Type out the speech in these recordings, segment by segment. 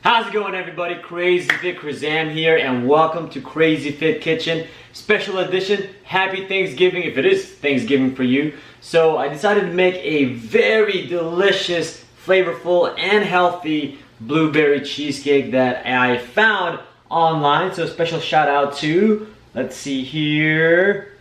How's it going, everybody? CrazyFIT Krazam here, and welcome to CrazyFIT Kitchen Special Edition. Happy Thanksgiving, if it is Thanksgiving for you. So I decided to make a very delicious, flavorful, and healthy blueberry cheesecake that I found online. So special shout out to, let's see here,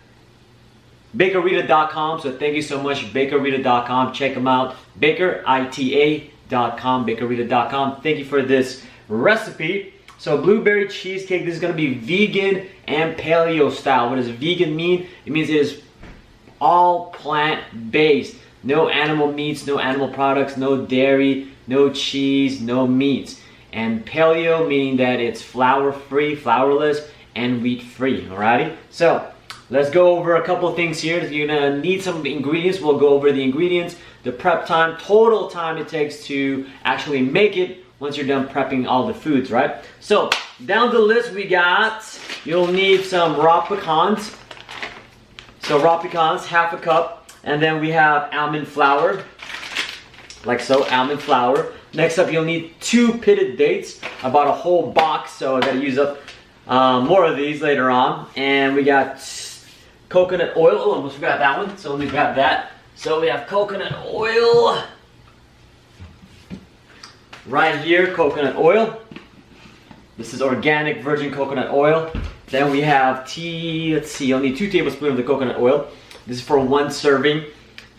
bakerita.com. So thank you so much, bakerita.com. Check them out, bakerita.com, bakerita.com. Thank you for this recipe. So blueberry cheesecake, this is going to be vegan and paleo style. What does vegan mean? It means it is all plant-based. No animal meats, no animal products, no dairy, no cheese, no meats. And paleo meaning that it's flour-free, flourless, and wheat-free. Alrighty? So let's go over a couple of things here. You're gonna need some ingredients. We'll go over the ingredients, the prep time, total time it takes to actually make it once you're done prepping all the foods, right? So down the list we got, you'll need some raw pecans. So raw pecans, half a cup. And then we have almond flour, like so, almond flour. Next up, you'll need 2 pitted dates, about a whole box, so I gotta use up more of these later on. And we got coconut oil. Oh, almost forgot that one, so let me grab that. So we have coconut oil right here, coconut oil. This is organic virgin coconut oil. Then we have let's see, you'll need 2 tablespoons of the coconut oil. This is for 1 serving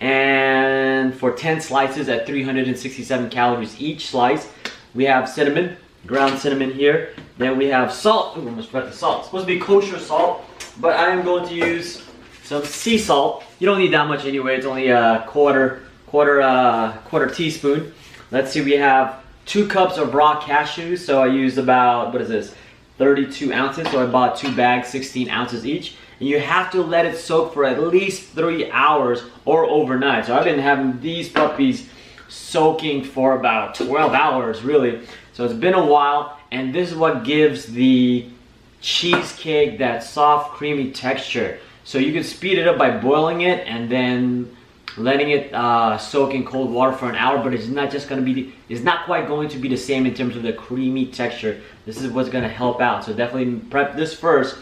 and for 10 slices at 367 calories each slice. We have cinnamon, ground cinnamon here. Then we have salt. Ooh, almost forgot the salt. It's supposed to be kosher salt, but I am going to use some sea salt. You don't need that much anyway. It's only a quarter teaspoon. Let's see, we have 2 cups of raw cashews. So I used about, what is this, 32 ounces. So I bought 2 bags, 16 ounces each. And you have to let it soak for at least 3 hours or overnight. So I've been having these puppies soaking for about 12 hours, really. So it's been a while, and this is what gives the cheesecake that soft, creamy texture. So you can speed it up by boiling it and then letting it soak in cold water for an hour, but it's not just going to be, it's not quite going to be the same in terms of the creamy texture. This is what's going to help out. So definitely prep this first.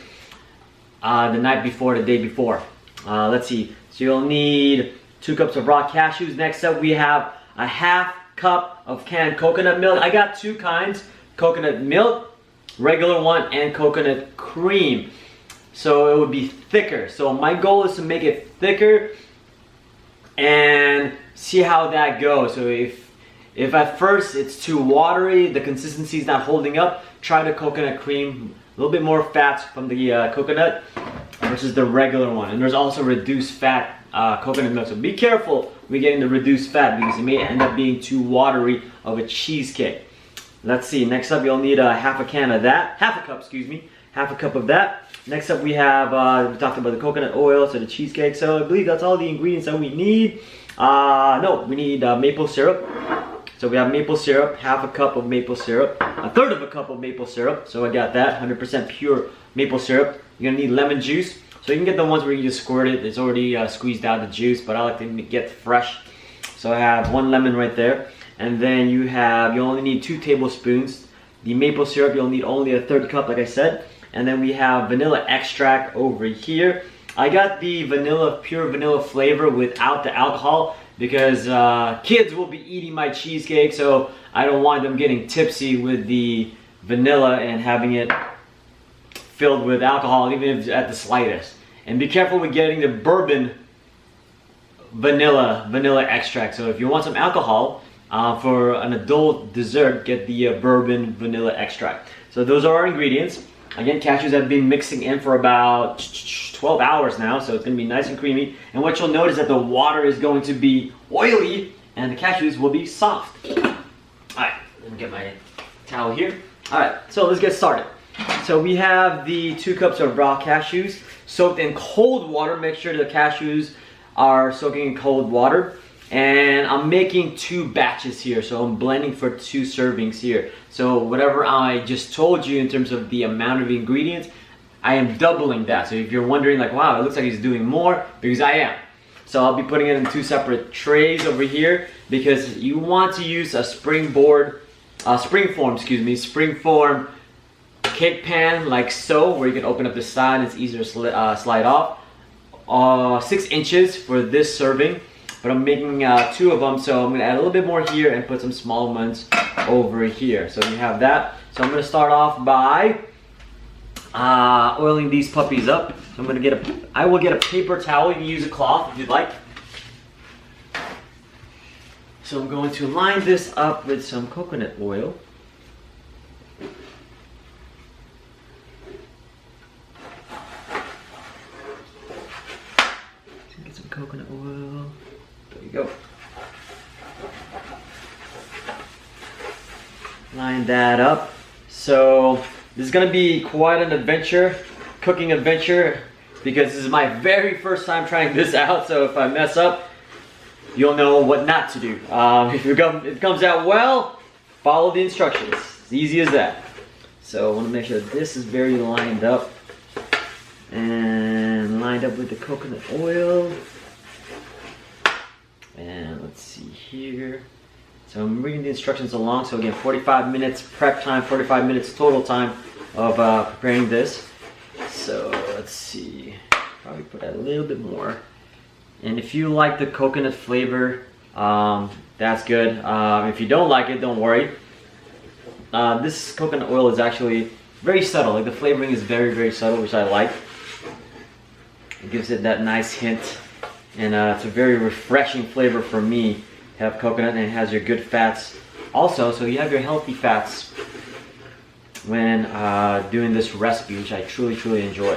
The night before, the day before. Let's see. So you'll need 2 cups of raw cashews. Next up, we have a half cup of canned coconut milk. I got 2 kinds: coconut milk, regular one, and coconut cream. So it would be thicker. So my goal is to make it thicker and see how that goes. So if at first it's too watery, the consistency is not holding up, try the coconut cream. A little bit more fats from the coconut versus the regular one. And there's also reduced fat coconut milk. So be careful when getting the reduced fat because it may end up being too watery of a cheesecake. Let's see, next up you'll need half a can of that. Half a cup, excuse me. Half a cup of that. Next up we have, we talked about the coconut oil, so the cheesecake. So I believe that's all the ingredients that we need. No, we need maple syrup. So we have maple syrup, half a cup of maple syrup, a third of a cup of maple syrup. So I got that, 100% pure maple syrup. You're gonna need lemon juice. So you can get the ones where you just squirt it. It's already squeezed out the juice, but I like to get fresh. So I have 1 lemon right there. And then you only need 2 tablespoons. The maple syrup, you'll need only a third cup, like I said. And then we have vanilla extract over here. I got the pure vanilla flavor without the alcohol, because kids will be eating my cheesecake, so I don't want them getting tipsy with the vanilla and having it filled with alcohol, even if at the slightest. And be careful with getting the bourbon vanilla extract. So if you want some alcohol for an adult dessert, get the bourbon vanilla extract. So those are our ingredients. Again, cashews have been mixing in for about 12 hours now, so it's going to be nice and creamy. And what you'll notice is that the water is going to be oily and the cashews will be soft. Alright, let me get my towel here. Alright, so let's get started. So we have the 2 cups of raw cashews soaked in cold water. Make sure the cashews are soaking in cold water. And I'm making 2 batches here, so I'm blending for 2 servings here. So whatever I just told you in terms of the amount of ingredients, I am doubling that. So if you're wondering like, wow, it looks like he's doing more, because I am. So I'll be putting it in 2 separate trays over here, because you want to use a springboard springform, excuse me, springform cake pan like so, where you can open up the side and it's easier to slide off. 6 inches for this serving, but I'm making 2 of them, so I'm gonna add a little bit more here and put some small ones over here. So you have that. So I'm gonna start off by oiling these puppies up. So I will get a paper towel. You can use a cloth if you'd like. So I'm going to line this up with some coconut oil. Get some coconut oil. There you go. Line that up. So this is gonna be quite an adventure, cooking adventure, because this is my very first time trying this out. So if I mess up, you'll know what not to do. If it comes out well, follow the instructions. As easy as that. So I want to make sure this is very lined up and lined up with the coconut oil. And let's see here. So I'm reading the instructions along. So again, 45 minutes prep time, 45 minutes total time of preparing this. So let's see. Probably put that a little bit more. And if you like the coconut flavor, that's good. If you don't like it, don't worry. This coconut oil is actually very subtle. Like the flavoring is very, very subtle, which I like. It gives it that nice hint, and it's a very refreshing flavor for me. To have coconut, and it has your good fats also, so you have your healthy fats when doing this recipe, which I truly, truly enjoy.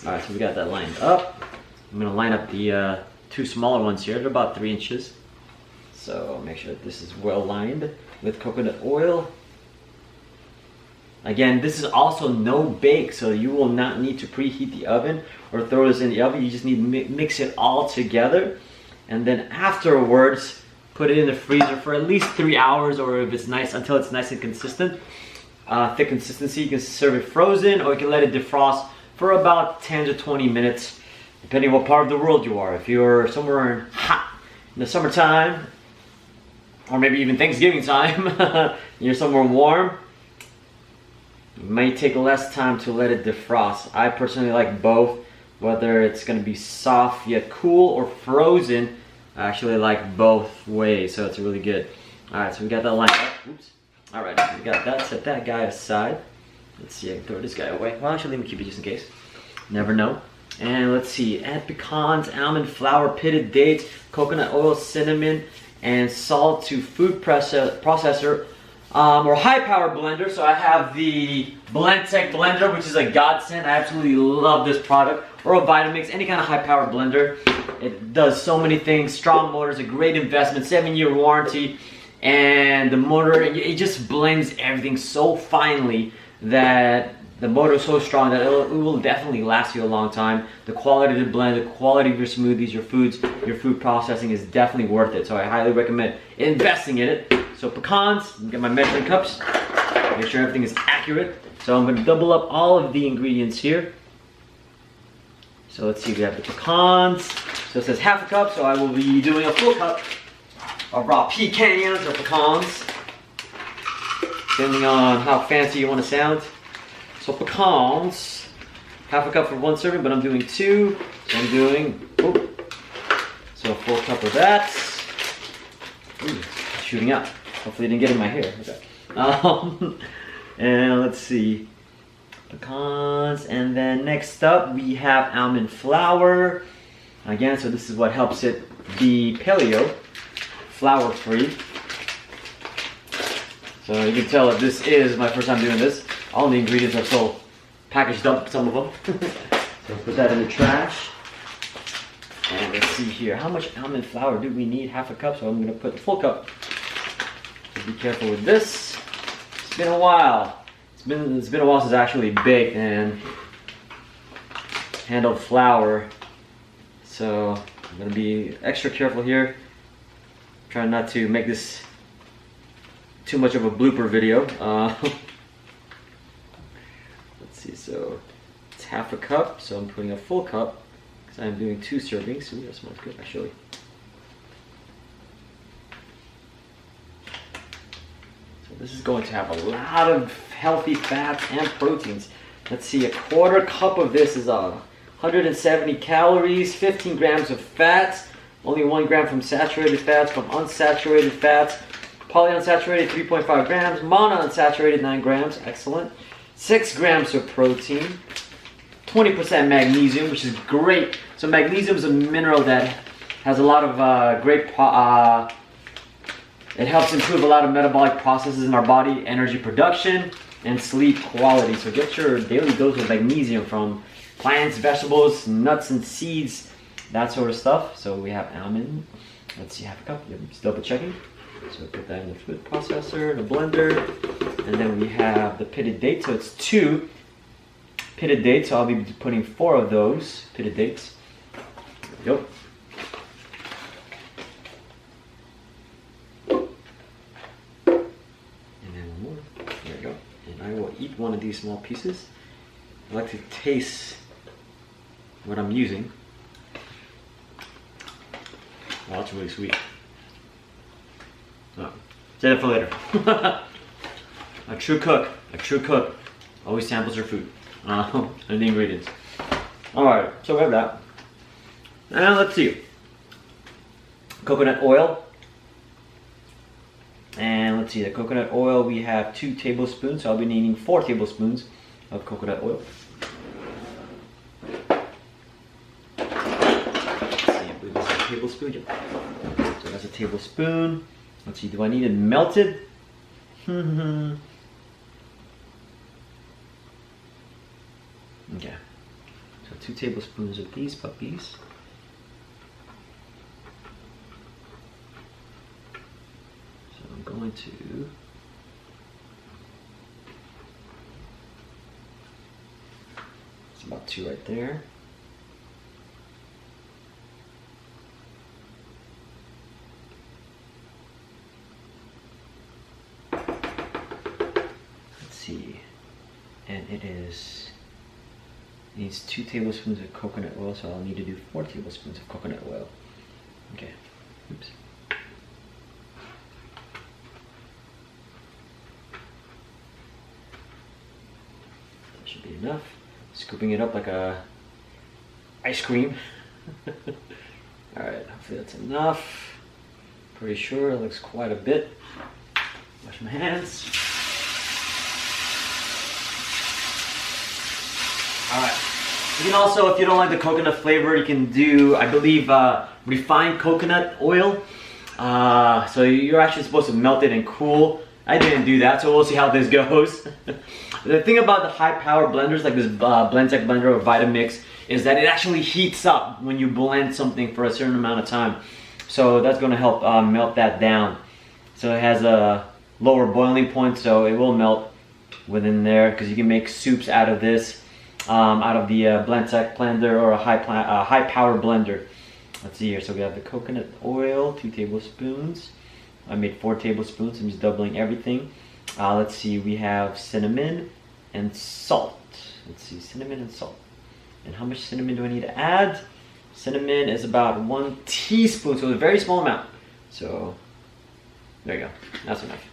All right, so we got that lined up. I'm gonna line up the 2 smaller ones here. They're about 3 inches. So make sure that this is well lined with coconut oil. Again, this is also no bake, so you will not need to preheat the oven or throw this in the oven. You just need to mix it all together, and then afterwards put it in the freezer for at least 3 hours, or if it's nice, until it's nice and consistent, thick consistency. You can serve it frozen, or you can let it defrost for about 10 to 20 minutes, depending on what part of the world you are. If you're somewhere hot in the summertime, or maybe even Thanksgiving time, you're somewhere warm, it may take less time to let it defrost. I personally like both, whether it's going to be soft yet cool or frozen. I actually like both ways, so it's really good. Alright, so we got that lined up. Oops. Alright, so we got that. Set that guy aside. Let's see, I can throw this guy away. Well, actually, let me keep it just in case. Never know. And let's see, add pecans, almond flour, pitted dates, coconut oil, cinnamon, and salt to food processor or high power blender. So I have the Blendtec blender, which is a godsend. I absolutely love this product. Or a Vitamix, any kind of high power blender. It does so many things. Strong motor is a great investment, 7-year warranty, and the motor, it just blends everything so finely that the motor is so strong that it will definitely last you a long time. The quality of the blend, the quality of your smoothies, your foods, your food processing is definitely worth it. So I highly recommend investing in it. So pecans, get my measuring cups, make sure everything is accurate. So I'm going to double up all of the ingredients here. So let's see, we have the pecans. So it says half a cup, so I will be doing a full cup of raw pecans or pecans, depending on how fancy you want to sound. So pecans, half a cup for 1 serving, but I'm doing 2. So I'm doing, so a full cup of that. Ooh, shooting out. Hopefully it didn't get in my hair. Okay. And let's see. Pecans, and then next up we have almond flour. Again, so this is what helps it be paleo, flour free. So you can tell that this is my first time doing this. All the ingredients are so packaged up, some of them. So put that in the trash. And let's see here, how much almond flour do we need? Half a cup, so I'm gonna put the full cup. So be careful with this. It's been a while. It's been a while since I actually baked and handled flour, so I'm gonna be extra careful here. Trying not to make this too much of a blooper video. Let's see, so it's half a cup, so I'm putting a full cup because I'm doing 2 servings. Ooh, that smells good actually. So this is going to have a lot of healthy fats and proteins. Let's see, a quarter cup of this is 170 calories, 15 grams of fats, only 1 gram from saturated fats, from unsaturated fats, polyunsaturated 3.5 grams, monounsaturated 9 grams, excellent. 6 grams of protein, 20% magnesium, which is great. So magnesium is a mineral that has a lot of it helps improve a lot of metabolic processes in our body, energy production, and sleep quality. So get your daily dose of magnesium from plants, vegetables, nuts and seeds, that sort of stuff. So we have almond, let's see, half a cup, just double checking. So we put that in the food processor, the blender, and then we have the pitted dates. So it's 2 pitted dates, so I'll be putting 4 of those pitted dates. Yep. I will eat one of these small pieces. I like to taste what I'm using. Oh, that's really sweet. Oh, save that for later. A true cook always samples her food and the ingredients. Alright, so we have that. Now let's see. Coconut oil. And let's see, the coconut oil, we have 2 tablespoons, so I'll be needing 4 tablespoons of coconut oil. Let's see, I believe that's a tablespoon. Yep. So that's a tablespoon. Let's see, do I need it melted? Okay. So 2 tablespoons of these puppies. I'm going to it's about 2 right there. Let's see, and it needs 2 tablespoons of coconut oil, so I'll need to do 4 tablespoons of coconut oil. Okay, oops. Should be enough. Scooping it up like a ice cream. Alright, hopefully that's enough. Pretty sure it looks quite a bit. Wash my hands. Alright. You can also, if you don't like the coconut flavor, you can do, I believe, refined coconut oil. So you're actually supposed to melt it and cool. I didn't do that, so we'll see how this goes. The thing about the high power blenders like this Blendtec blender or Vitamix is that it actually heats up when you blend something for a certain amount of time. So that's going to help melt that down. So it has a lower boiling point, so it will melt within there, because you can make soups out of this, out of the Blendtec blender or a high power blender. Let's see here, so we have the coconut oil, 2 tablespoons. I made 4 tablespoons, I'm just doubling everything. Let's see, we have cinnamon and salt. Let's see, cinnamon and salt. And how much cinnamon do I need to add? Cinnamon is about 1 teaspoon, so it's a very small amount. So, there you go, that's enough.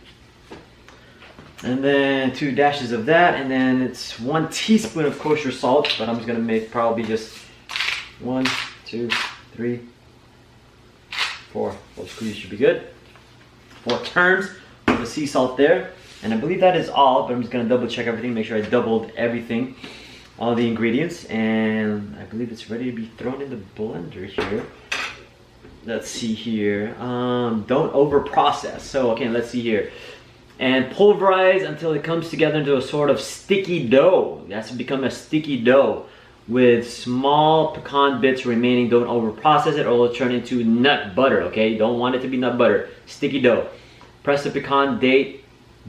And then 2 dashes of that, and then it's 1 teaspoon of kosher salt, but I'm just gonna make probably just 1, 2, 3, 4. 4 squeeze should be good. 4 turns of the sea salt there. And I believe that is all, but I'm just gonna double check everything, make sure I doubled everything, all the ingredients, and I believe it's ready to be thrown in the blender here. Let's see here, don't over process. So, okay, let's see here. And pulverize until it comes together into a sort of sticky dough. It has to become a sticky dough with small pecan bits remaining. Don't over process it or it'll turn into nut butter, okay? Don't want it to be nut butter, sticky dough. Press the pecan date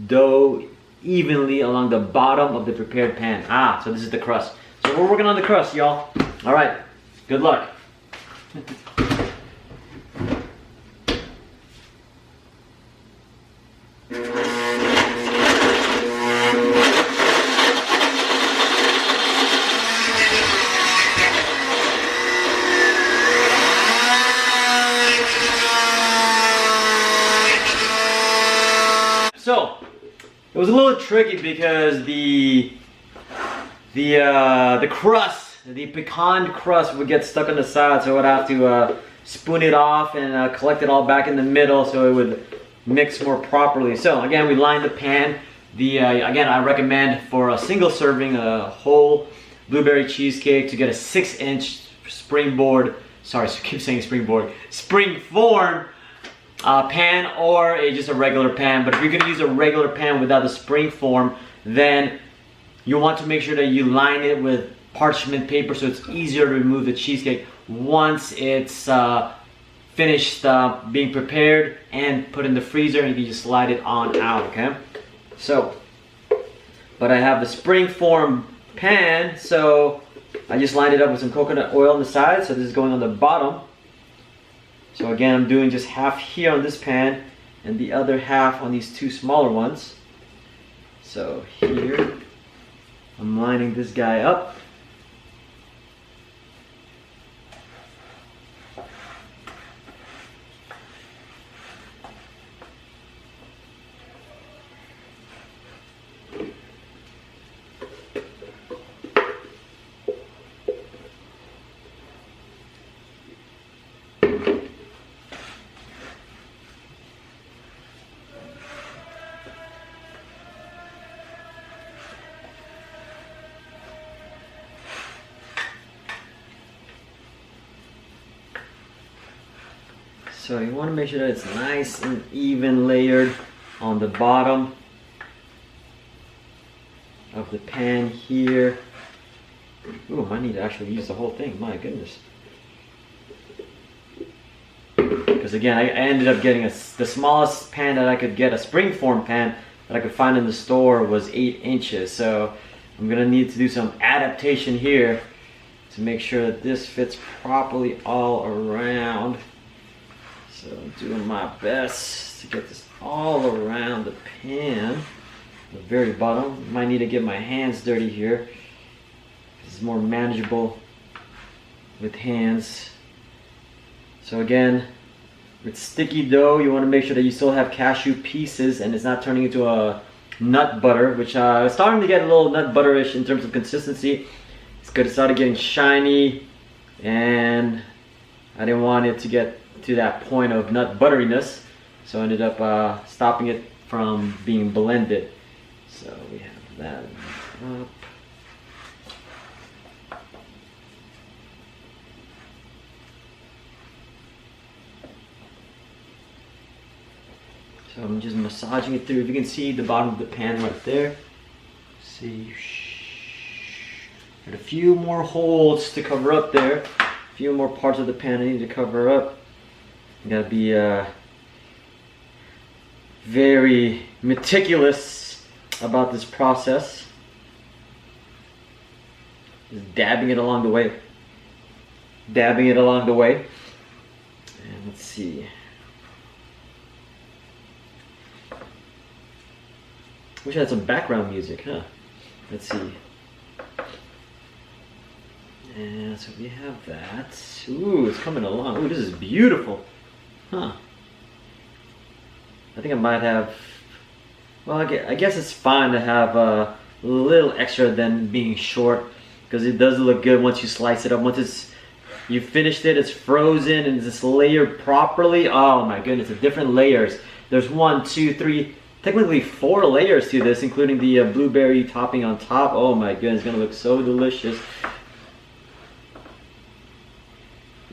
dough evenly along the bottom of the prepared pan. So this is the crust. So we're working on the crust, y'all. All right, good luck. So, It was a little tricky because the crust, the pecan crust would get stuck on the side, so I would have to spoon it off and collect it all back in the middle so it would mix more properly. So again, we lined the pan. Again, I recommend for a single serving, a whole blueberry cheesecake, to get a 6-inch springboard, sorry, I keep saying springboard, springform pan, or just a regular pan. But if you're gonna use a regular pan without the springform, then you want to make sure that you line it with parchment paper so it's easier to remove the cheesecake once it's finished being prepared and put in the freezer, and you can just slide it on out, okay? So, but I have the springform pan, so I just lined it up with some coconut oil on the side, so this is going on the bottom. So again, I'm doing just half here on this pan and the other half on these two smaller ones. So here, I'm lining this guy up. So you want to make sure that it's nice and even layered on the bottom of the pan here. Ooh, I need to actually use the whole thing, my goodness. Because again, I ended up getting the smallest pan that I could get, a springform pan that I could find in the store, was 8 inches. So I'm gonna need to do some adaptation here to make sure that this fits properly all around. So I'm doing my best to get this all around the pan, the very bottom. Might need to get my hands dirty here. This is more manageable with hands. So again, with sticky dough, you want to make sure that you still have cashew pieces and it's not turning into a nut butter, which is starting to get a little nut butterish in terms of consistency. It's good. It started getting shiny, and I didn't want it to get to that point of nut butteriness, so I ended up stopping it from being blended. So we have that up. So I'm just massaging it through. If you can see the bottom of the pan right there. See, got a few more holes to cover up there. A few more parts of the pan I need to cover up. You gotta be very meticulous about this process. Just dabbing it along the way. Dabbing it along the way. And let's see. Wish I had some background music, huh? Let's see. And so we have that. Ooh, it's coming along. Ooh, this is beautiful. Huh. I think I might have, well, I guess it's fine to have a little extra than being short, because it does look good once you slice it up. Once you finished it, it's frozen and it's layered properly. Oh my goodness, the different layers. There's 1, 2, 3, technically 4 layers to this, including the blueberry topping on top. Oh my goodness, it's gonna look so delicious.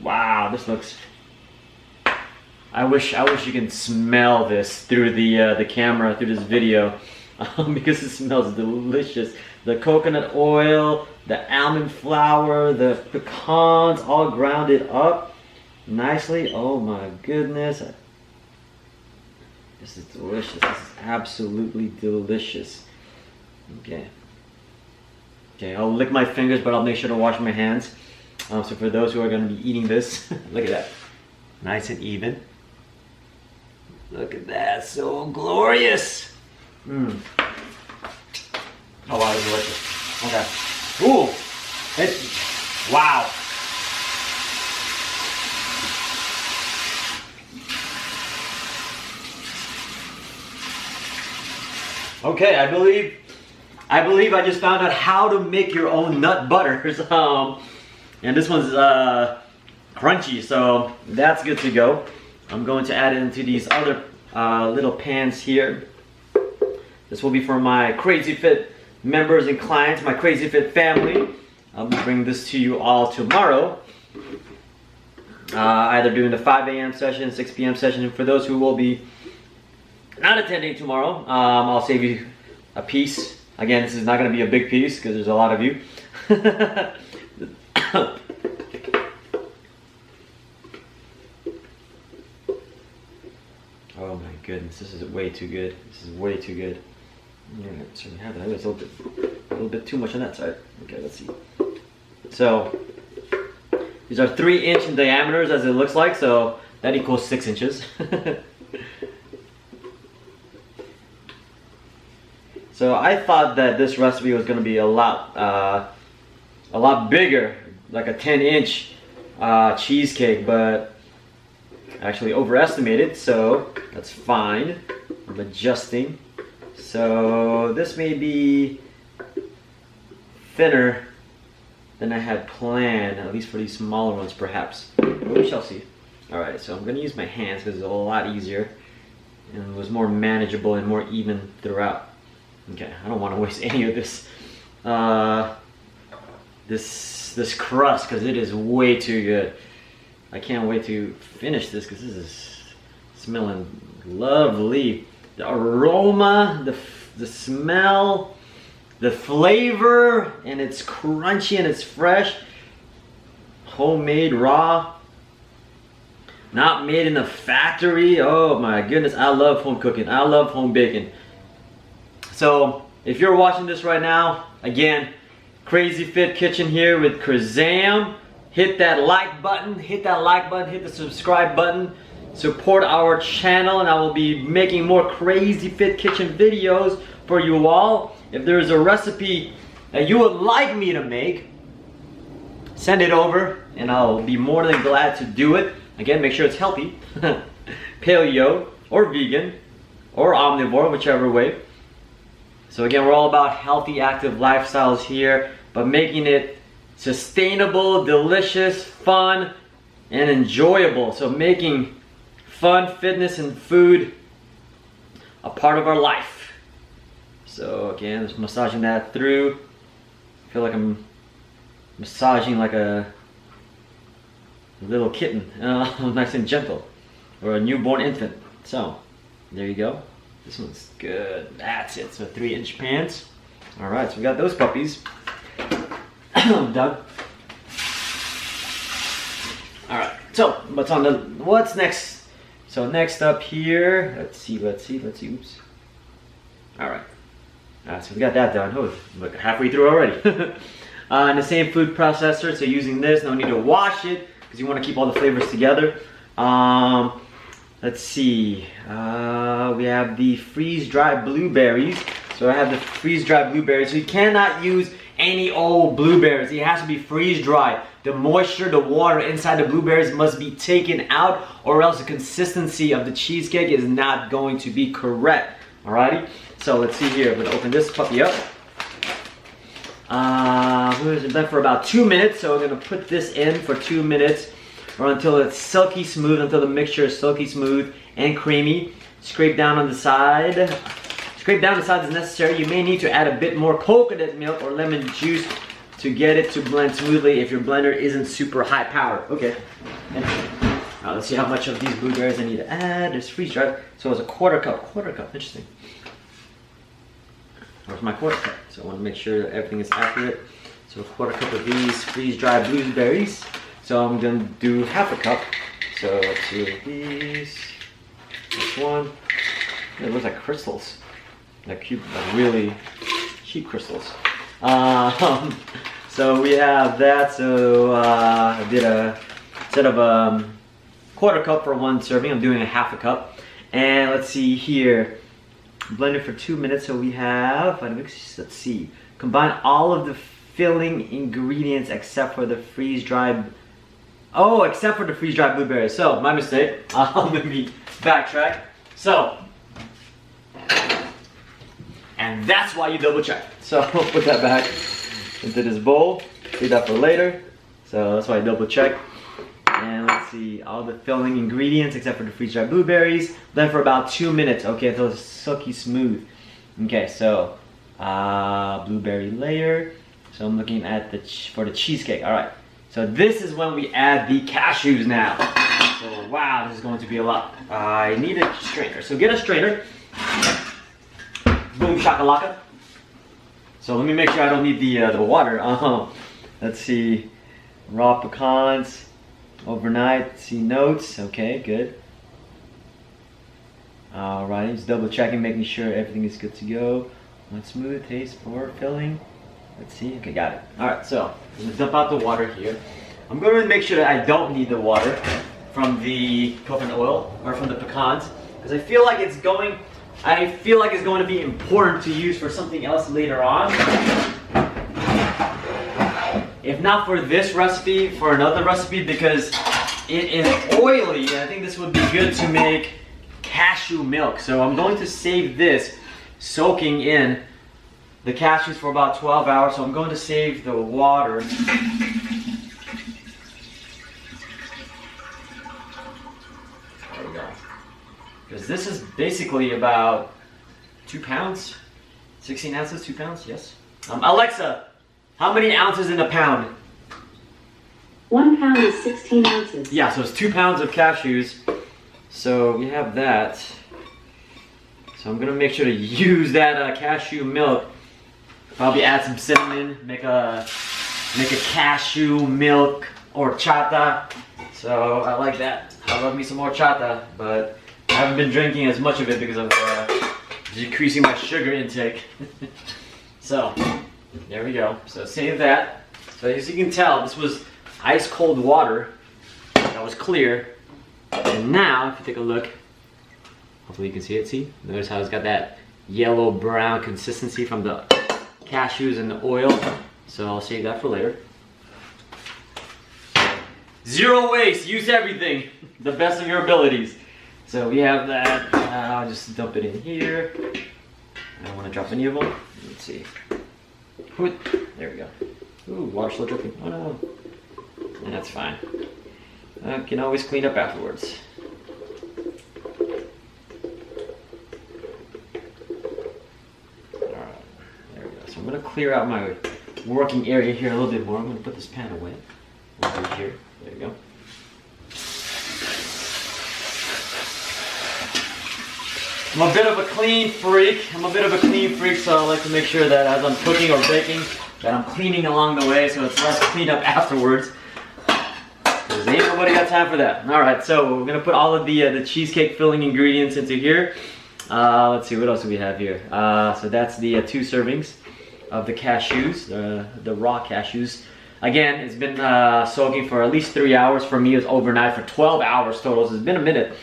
Wow, this looks, I wish you can smell this through the camera, through this video, because it smells delicious. The coconut oil, the almond flour, the pecans, all grounded up nicely. Oh my goodness. This is delicious. This is absolutely delicious. Okay. Okay, I'll lick my fingers, but I'll make sure to wash my hands. So for those who are going to be eating this, look at that. Nice and even. Look at that. So glorious. Oh wow, it's delicious. Okay. Ooh. Wow. Okay, I believe I just found out how to make your own nut butters. And this one's crunchy, so that's good to go. I'm going to add it into these other little pans here. This will be for my CrazyFIT members and clients, my CrazyFIT family. I'll bring this to you all tomorrow. Either during the 5 a.m. session, 6 p.m. session. And for those who will be not attending tomorrow, I'll save you a piece. Again, this is not going to be a big piece because there's a lot of you. Oh my goodness, this is way too good. This is way too good. Yeah, so we have that. It's a little bit too much on that side. Okay, let's see. So these are 3-inch in diameters as it looks like, so that equals 6 inches. So I thought that this recipe was going to be a lot bigger, like a 10-inch cheesecake, but actually overestimated, so that's fine. I'm adjusting. So this may be thinner than I had planned, at least for these smaller ones perhaps. We shall see. Alright, so I'm going to use my hands because it's a lot easier and it was more manageable and more even throughout. Okay, I don't want to waste any of this this crust because it is way too good. I can't wait to finish this because this is smelling lovely. The aroma, the smell, the flavor, and it's crunchy and it's fresh. Homemade, raw, not made in a factory. Oh my goodness, I love home cooking. I love home baking. So if you're watching this right now, again, CrazyFIT Kitchen here with Krazam. Hit that like button, hit the subscribe button. Support our channel, and I will be making more CrazyFIT Kitchen videos for you all. If there's a recipe that you would like me to make, send it over and I'll be more than glad to do it. Again, make sure it's healthy. Paleo or vegan or omnivore, whichever way. So again, we're all about healthy, active lifestyles here, but making it sustainable, delicious, fun, and enjoyable. So making fun, fitness, and food a part of our life. So again, just massaging that through. I feel like I'm massaging like a little kitten, nice and gentle, or a newborn infant. So there you go. This one's good. That's it. So 3-inch pans. All right, so we got those puppies. I'm done. All right. So what's next? So next up here, let's see. Oops. All right. So we got that done. Oh, look, halfway through already. And the same food processor. So using this, no need to wash it because you want to keep all the flavors together. Let's see. We have the freeze-dried blueberries. So I have the freeze-dried blueberries. So you cannot use any old blueberries. It has to be freeze-dried. The moisture, the water inside the blueberries must be taken out, or else the consistency of the cheesecake is not going to be correct. Alrighty. So let's see here. I'm gonna open this puppy up. It's been for about 2 minutes. So we're gonna put this in for 2 minutes, or until it's silky smooth, until the mixture is silky smooth and creamy. Scrape down on the side. Scrape down the sides as necessary. You may need to add a bit more coconut milk or lemon juice to get it to blend smoothly if your blender isn't super high powered. Okay. Now let's see how much of these blueberries I need to add. There's freeze dried. So it's a quarter cup. Interesting. Where's my quarter cup? So I want to make sure that everything is accurate. So a quarter cup of these freeze dried blueberries. So I'm going to do half a cup. So let's see these. This one. It looks like crystals. Like cute, like really cheap crystals. So we have that. So I did instead of quarter cup for 1 serving, I'm doing a half a cup. And let's see here. Blend it for 2 minutes. So we have, let's see, combine all of the filling ingredients except for the freeze-dried. Oh, except for the freeze-dried blueberries. So my mistake. Let me backtrack. So and that's why you double check. So I'll put that back into this bowl, save that for later. So that's why I double check. And let's see, all the filling ingredients except for the freeze-dried blueberries. Then for about 2 minutes, okay, until it's silky smooth. Okay, so blueberry layer. So I'm looking at for the cheesecake. All right, so this is when we add the cashews now. So wow, this is going to be a lot. I need a strainer, so get a strainer. Boom shakalaka. So let me make sure I don't need the water. Let's see, raw pecans. Overnight, see notes, okay, good. Alright, just double checking, making sure everything is good to go. One smooth taste for filling. Let's see, okay, got it. Alright, so I'm gonna dump out the water here. I'm gonna make sure that I don't need the water from the coconut oil or from the pecans, because I feel like it's going to be important to use for something else later on. If not for this recipe, for another recipe, because it is oily. I think this would be good to make cashew milk. So I'm going to save this soaking in the cashews for about 12 hours. So I'm going to save the water. There we go. Because this is basically about 2 pounds. 16 ounces, 2 pounds, yes. Alexa, how many ounces in a pound? 1 pound is 16 ounces. Yeah, so it's 2 pounds of cashews. So we have that. So I'm gonna make sure to use that cashew milk. Probably add some cinnamon, make a cashew milk horchata. So I like that. I love me some horchata, but I haven't been drinking as much of it because of decreasing my sugar intake. So there we go. So save that. So as you can tell, this was ice cold water that was clear. And now, if you take a look, hopefully you can see it. See? Notice how it's got that yellow brown consistency from the cashews and the oil. So I'll save that for later. Zero waste. Use everything. The best of your abilities. So we have that. I'll just dump it in here. I don't want to drop any of them. Let's see. There we go. Ooh, water's still dripping. Oh no. And that's fine. I can always clean up afterwards. Alright, there we go. So I'm going to clear out my working area here a little bit more. I'm going to put this pan away. Over here. There we go. I'm a bit of a clean freak. So I like to make sure that as I'm cooking or baking, that I'm cleaning along the way so it's less cleanup afterwards. Because ain't nobody got time for that. Alright, so we're going to put all of the cheesecake filling ingredients into here. Let's see, what else do we have here? So that's the 2 servings of the cashews, the raw cashews. Again, it's been soaking for at least 3 hours. For me, it was overnight for 12 hours total, so it's been a minute.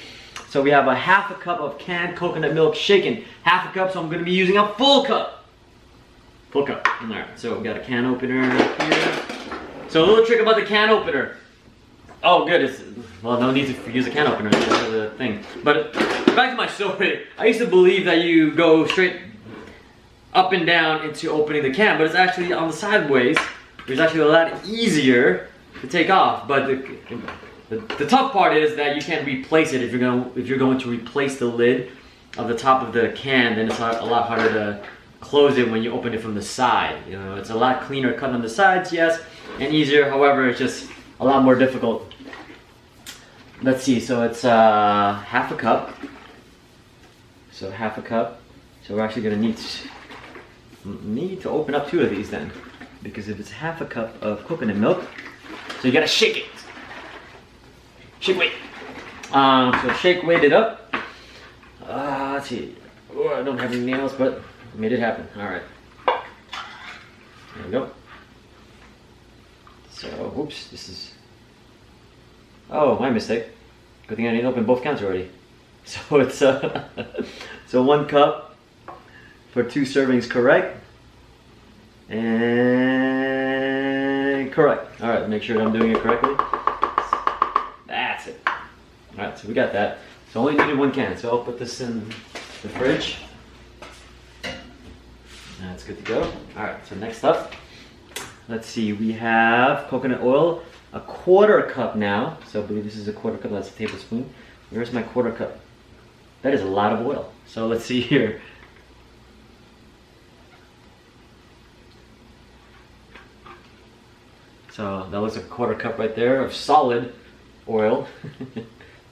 So we have a half a cup of canned coconut milk shaken. Half a cup, so I'm going to be using a full cup. Full cup. Alright, so we got a can opener here. So a little trick about the can opener. Oh, good. Well, no need to use a can opener. That's the thing. But back to my story. I used to believe that you go straight up and down into opening the can, but it's actually on the sideways. It's actually a lot easier to take off. But the tough part is that you can't replace it if you're going to replace the lid of the top of the can. Then it's a lot harder to close it when you open it from the side. You know, it's a lot cleaner cut on the sides, yes, and easier. However, it's just a lot more difficult. Let's see. So it's half a cup. So half a cup. So we're actually gonna need to open up 2 of these then, because if it's half a cup of coconut milk, so you gotta shake it. Shake weight. So shake weight it up. Let's see. Oh, I don't have any nails, but I made it happen. All right. There we go. So, oops, this is. Oh, my mistake. Good thing I didn't open both cans already. So it's so 1 cup for 2 servings, correct? And correct. All right, make sure I'm doing it correctly. That's it. All right, so we got that. So only needed 1 can. So I'll put this in the fridge. That's good to go. All right, so next up, let's see, we have coconut oil, a 1/4 cup now. So I believe this is a 1/4 cup, that's a tablespoon. Where's my 1/4 cup? That is a lot of oil. So let's see here. So that looks like a 1/4 cup right there of solid oil.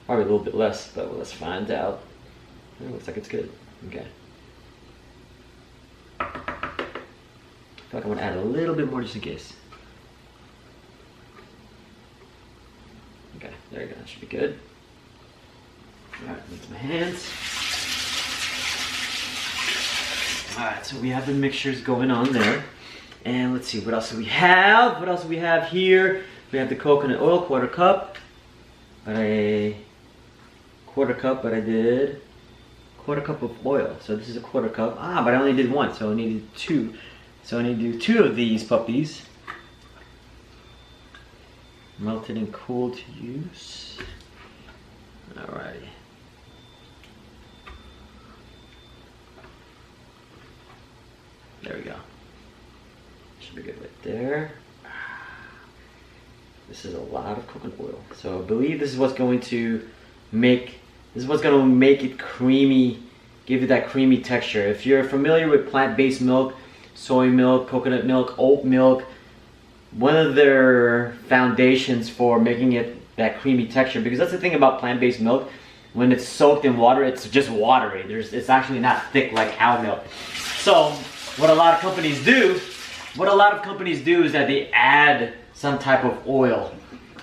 Probably a little bit less, but let's find out. It looks like it's good. Okay. I feel like I'm gonna add a little bit more just in case. Okay, there you go, that should be good. Alright, rinse my hands. Alright, so we have the mixtures going on there. And let's see, what else do we have? What else do we have here? We have the coconut oil, 1/4 cup. But I 1/4 cup, but I did 1/4 cup of oil. So this is a 1/4 cup. Ah, but I only did one, so I needed 2. So I need to do 2 of these puppies. Melted and cooled to use. Alrighty. There we go. Should be good right there. This is a lot of coconut oil. So I believe this is what's going to make it creamy, give it that creamy texture. If you're familiar with plant-based milk, soy milk, coconut milk, oat milk, one of their foundations for making it that creamy texture, because that's the thing about plant-based milk, when it's soaked in water, it's just watery. It's actually not thick like cow milk. So what a lot of companies do is that they add some type of oil,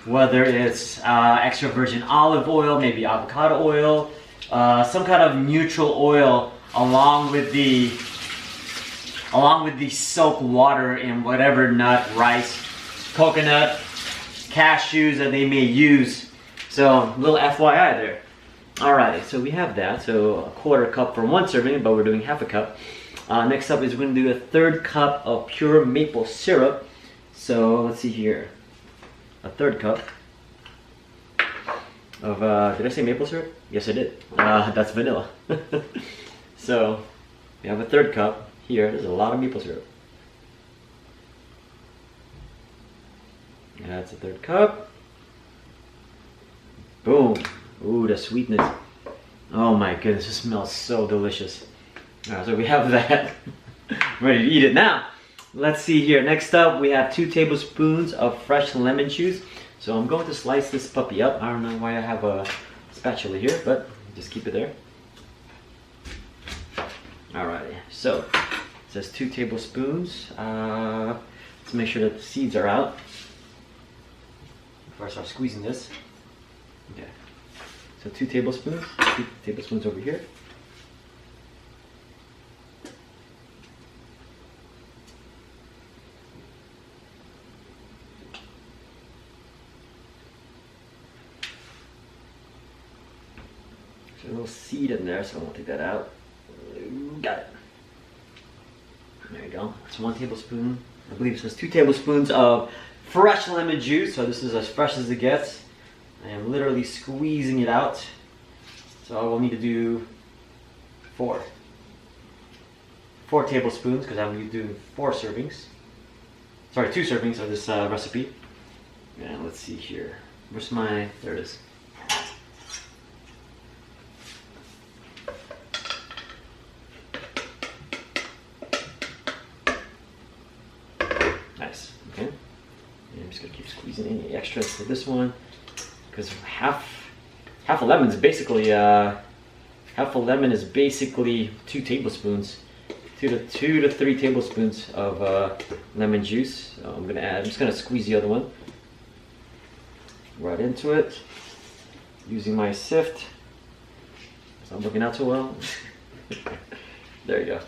whether it's extra virgin olive oil, maybe avocado oil, some kind of neutral oil along with the soaked water in whatever nut, rice, coconut, cashews that they may use. So a little FYI there. Alrighty, so we have that. So a 1/4 cup for 1 serving, but we're doing 1/2 cup. Next up is we're going to do a 1/3 cup of pure maple syrup. So let's see here. A 1/3 cup of, did I say maple syrup? Yes, I did. That's vanilla. So we have a 1/3 cup here. There's a lot of maple syrup. That's a 1/3 cup. Boom. Ooh, the sweetness. Oh my goodness, it smells so delicious. Alright, so we have that. Ready to eat it now. Let's see here. Next up, we have 2 tablespoons of fresh lemon juice. So I'm going to slice this puppy up. I don't know why I have a spatula here, but just keep it there. Alrighty, so it says 2 tablespoons. Let's make sure that the seeds are out before I start squeezing this. Okay, so 2 tablespoons. 2 tablespoons over here. There's a little seed in there, so I won't take that out. Got it. There you go. It's 1 tablespoon. I believe it says 2 tablespoons of fresh lemon juice. So this is as fresh as it gets. I am literally squeezing it out. So I will need to do 4 tablespoons because I'm doing 4 servings. Sorry, 2 servings of this recipe. And let's see here. Where's my? There it is. Nice. Okay. And I'm just gonna keep squeezing any extras for this one because half a lemon is basically 2 tablespoons, 2 to 3 tablespoons of lemon juice. So I'm just gonna squeeze the other one right into it using my sift. It's not working out so well. There you go.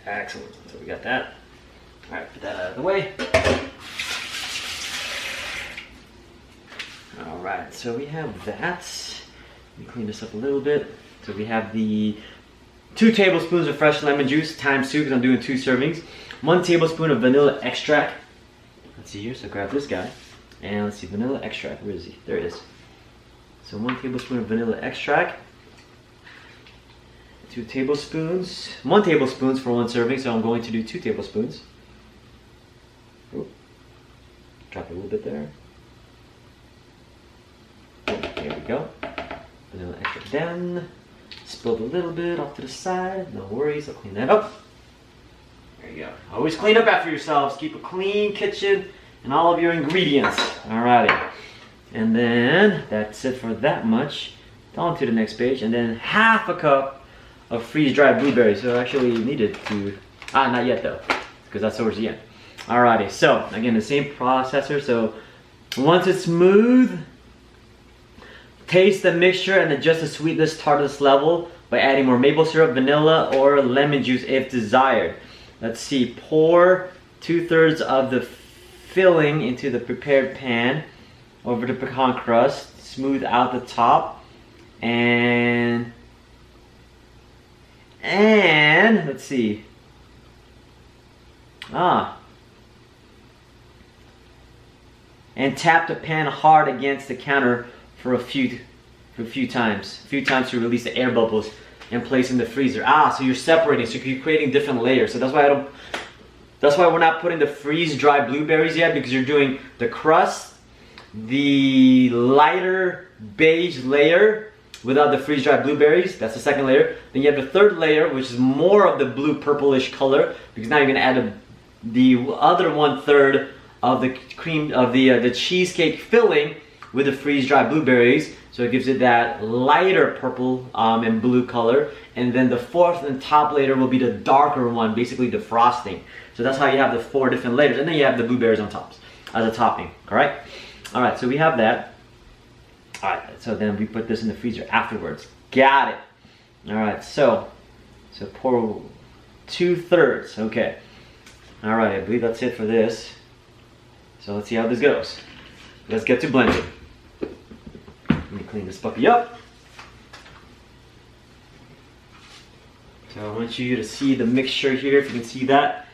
Excellent. So we got that. All right, put that out of the way. All right, so we have that. Let me clean this up a little bit. So we have the 2 tablespoons of fresh lemon juice times 2 because I'm doing 2 servings. 1 tablespoon of vanilla extract. Let's see here. So grab this guy, and let's see, vanilla extract. Where is he? There it is. So 1 tablespoon of vanilla extract. 2 tablespoons. 1 tablespoon for 1 serving, so I'm going to do 2 tablespoons. Ooh. Drop it a little bit there. There we go. And then I'll extra down. Spilled a little bit off to the side. No worries, I'll clean that up. There you go. Always clean up after yourselves. Keep a clean kitchen and all of your ingredients. Alrighty. And then that's it for that much. On to the next page. And then half a cup of freeze-dried blueberries. So I actually needed to, not yet though, because that's towards the end. Alrighty, so again, the same processor. So once it's smooth, taste the mixture and adjust the sweetness, tartness level by adding more maple syrup, vanilla, or lemon juice if desired. Let's see, pour 2/3 of the filling into the prepared pan over the pecan crust, smooth out the top, and let's see, and tap the pan hard against the counter for a few times to release the air bubbles and place in the freezer. So you're separating, so you're creating different layers. So that's why we're not putting the freeze-dried blueberries yet, because you're doing the crust, the lighter beige layer without the freeze-dried blueberries. That's the second layer. Then you have the third layer, which is more of the blue purplish color, because now you're gonna add the other 1/3 of the cream of the cheesecake filling with the freeze-dried blueberries, so it gives it that lighter purple and blue color. And then the fourth and top layer will be the darker one, basically the frosting. So that's how you have the 4 different layers, and then you have the blueberries on top as a topping. Correct? All right, so we have that. All right, so then we put this in the freezer afterwards. Got it. All right, so pour 2/3. Okay. All right, I believe that's it for this. So let's see how this goes. Let's get to blending. Let me clean this puppy up. So I want you to see the mixture here, if you can see that.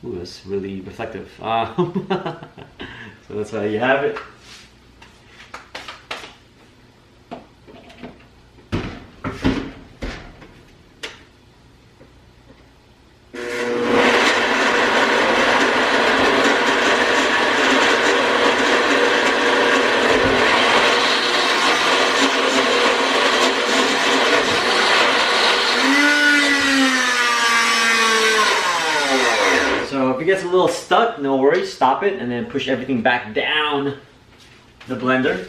Ooh, that's really reflective. So that's how you have it. If it gets a little stuck, no worries, stop it and then push everything back down the blender.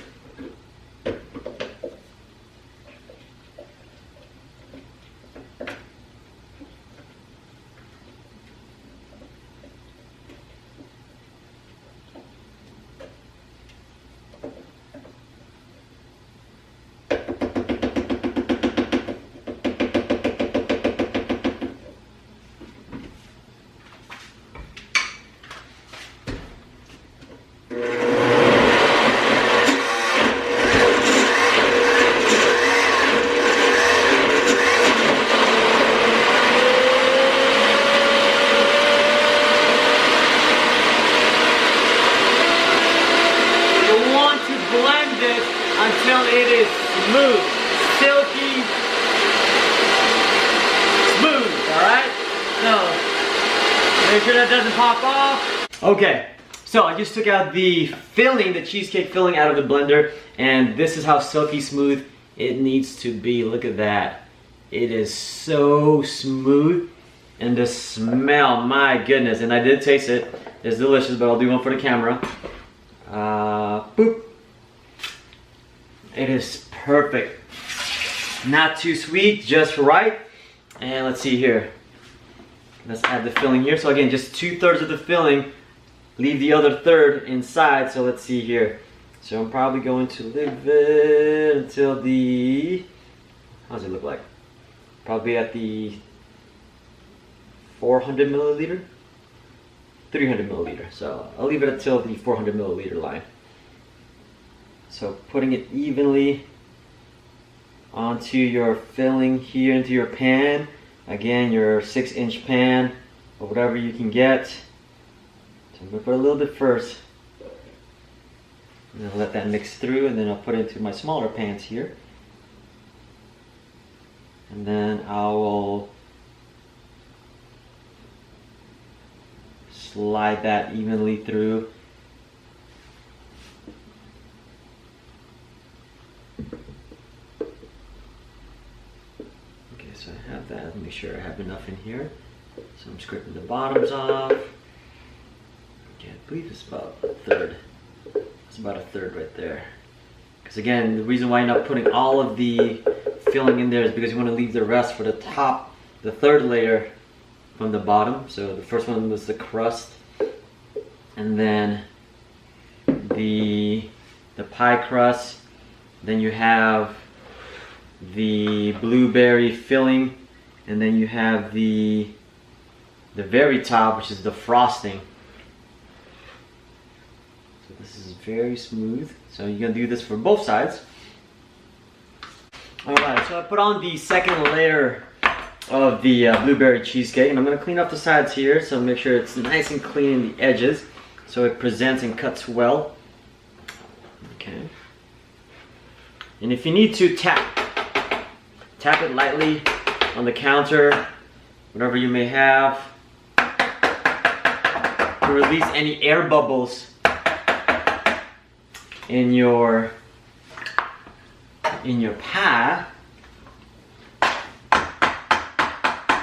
Until it is smooth, silky, smooth, alright? So, make sure that doesn't pop off. Okay, so I just took out the filling, the cheesecake filling out of the blender, and this is how silky smooth it needs to be. Look at that. It is so smooth, and the smell, my goodness, and I did taste it. It's delicious, but I'll do one for the camera. Boop. It is perfect. Not too sweet, just right. And let's see here. Let's add the filling here. So again, just 2/3 of the filling. Leave the other 1/3 inside. So let's see here. So I'm probably going to leave it until the, how does it look like? Probably at the 400 milliliter, 300 milliliter. So I'll leave it until the 400 milliliter line. So putting it evenly onto your filling here into your pan. Again, your 6-inch pan or whatever you can get. So I'm gonna put a little bit first. And I'll let that mix through, and then I'll put it into my smaller pans here. And then I will slide that evenly through. Okay, so I have that. Make sure I have enough in here. So I'm scraping the bottoms off. Okay, I believe it's about a third. It's about a third right there. Because again, the reason why you're not putting all of the filling in there is because you want to leave the rest for the top, the third layer from the bottom. So the first one was the crust, and then the pie crust. Then you have the blueberry filling, and then you have the very top, which is the frosting. So this is very smooth. So you're gonna do this for both sides. Alright, so I put on the second layer of the blueberry cheesecake, and I'm gonna clean up the sides here, so make sure it's nice and clean in the edges, so it presents and cuts well. Okay. And if you need to, tap it lightly on the counter, whatever you may have, to release any air bubbles in your pie.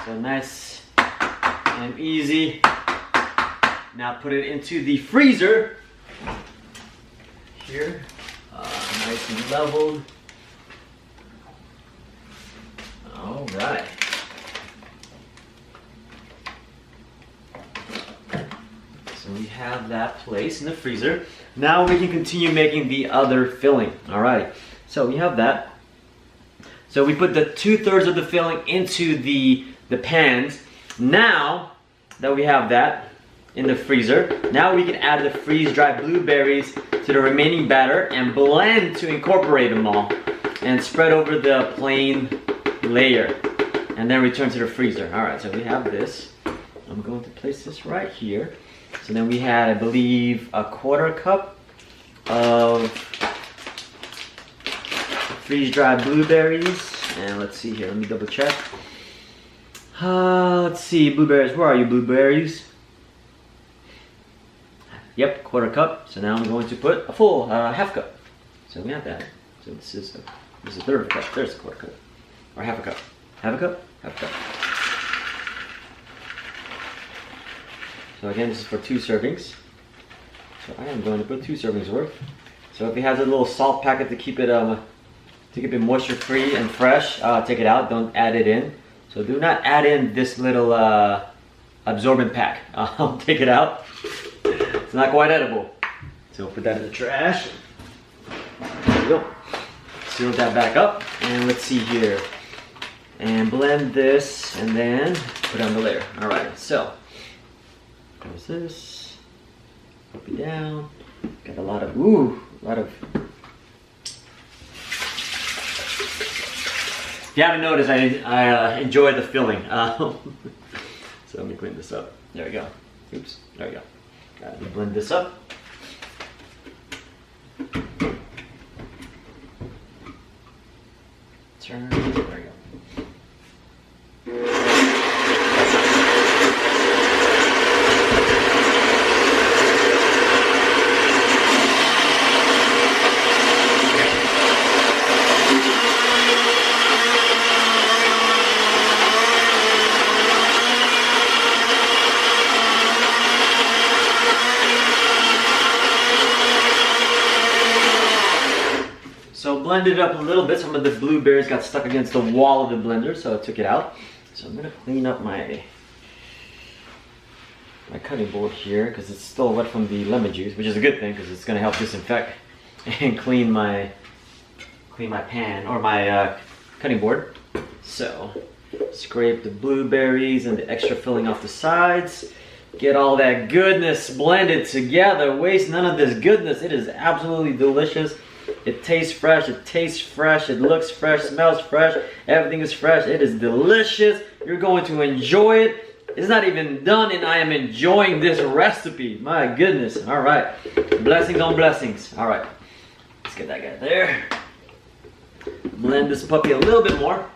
So nice and easy. Now put it into the freezer here, nice and leveled. All right. So we have that placed in the freezer. Now we can continue making the other filling. All right. So we have that. So we put the 2/3 of the filling into the pans. Now that we have that in the freezer, now we can add the freeze-dried blueberries to the remaining batter and blend to incorporate them all, and spread over the plain layer, and then return to the freezer. All right, so we have this. I'm going to place this right here. So then we had, I believe, a 1/4 cup of freeze-dried blueberries. And let's see here, let me double check. Let's see, blueberries, where are you, blueberries? Yep, 1/4 cup. So now I'm going to put a full 1/2 cup. So we have that. So this is a 1/3 cup. There's a 1/4 cup. Or 1/2 cup. 1/2 cup? 1/2 cup. So again, this is for 2 servings. So I am going to put 2 servings worth. So if it has a little salt packet to keep it moisture free and fresh, take it out. Don't add it in. So do not add in this little absorbent pack. Take it out. It's not quite edible. So put that in the trash. There we go. Seal that back up, and let's see here. And blend this, and then put on the layer. All right. So close this. Put it down. Got a lot of If you haven't noticed, I enjoy the filling. So let me clean this up. There we go. Oops. There we go. Got to blend this up. Turn. There we go. So blended it up a little bit. Some of the blueberries got stuck against the wall of the blender, so I took it out. So I'm gonna clean up my cutting board here because it's still wet from the lemon juice, which is a good thing because it's gonna help disinfect and clean my pan or my cutting board. So scrape the blueberries and the extra filling off the sides. Get all that goodness blended together. Waste none of this goodness. It is absolutely delicious. It tastes fresh, it looks fresh, smells fresh, everything is fresh. It is delicious. You're going to enjoy it. It's not even done and I am enjoying this recipe. My goodness. All right. Blessings on blessings. All right. Let's get that guy there. Blend this puppy a little bit more.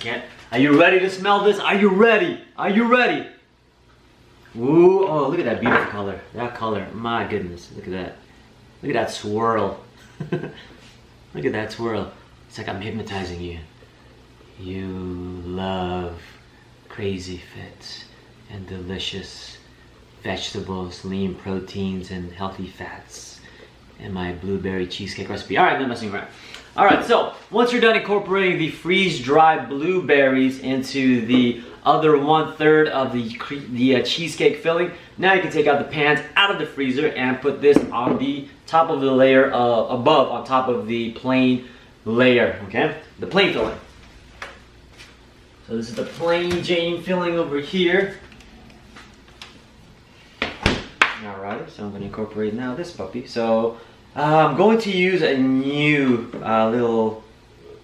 can't. Are you ready to smell this? Are you ready? Are you ready? Ooh, oh, look at that beautiful color. That color, my goodness, look at that. Look at that swirl. Look at that swirl. It's like I'm hypnotizing you. You love CrazyFIT and delicious vegetables, lean proteins, and healthy fats. And my blueberry cheesecake recipe. All right, I'm messing around. All right, so once you're done incorporating the freeze-dried blueberries into the other 1/3 of the cheesecake filling, now you can take out the pans out of the freezer and put this on the top of the layer above, on top of the plain layer, okay? The plain filling. So this is the plain Jane filling over here. Alright, so I'm going to incorporate now this puppy. So I'm going to use a new little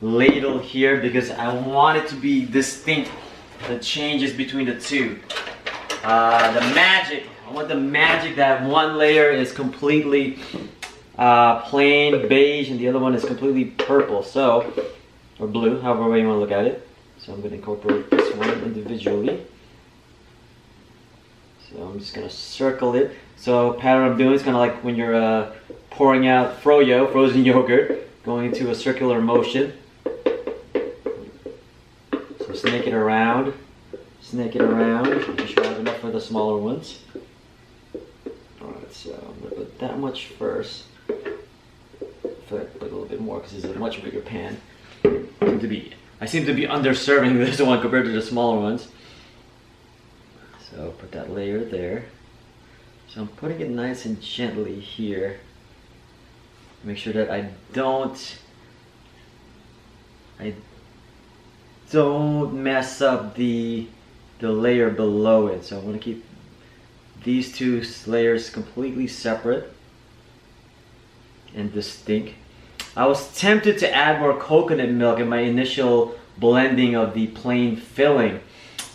ladle here because I want it to be distinct, the changes between the two. The magic, I want the magic that one layer is completely plain beige and the other one is completely purple, so, or blue, however way you want to look at it. So I'm going to incorporate this one individually. So I'm just going to circle it. So pattern I'm doing is kind of like when you're pouring out froyo, frozen yogurt, going into a circular motion. So snake it around, make sure I have enough for the smaller ones. Alright, so I'm going to put that much first. I feel like I put a little bit more because this is a much bigger pan. I seem to be underserving this one compared to the smaller ones. So put that layer there. So I'm putting it nice and gently here. Make sure that I don't mess up the layer below it. So I want to keep these two layers completely separate and distinct. I was tempted to add more coconut milk in my initial blending of the plain filling,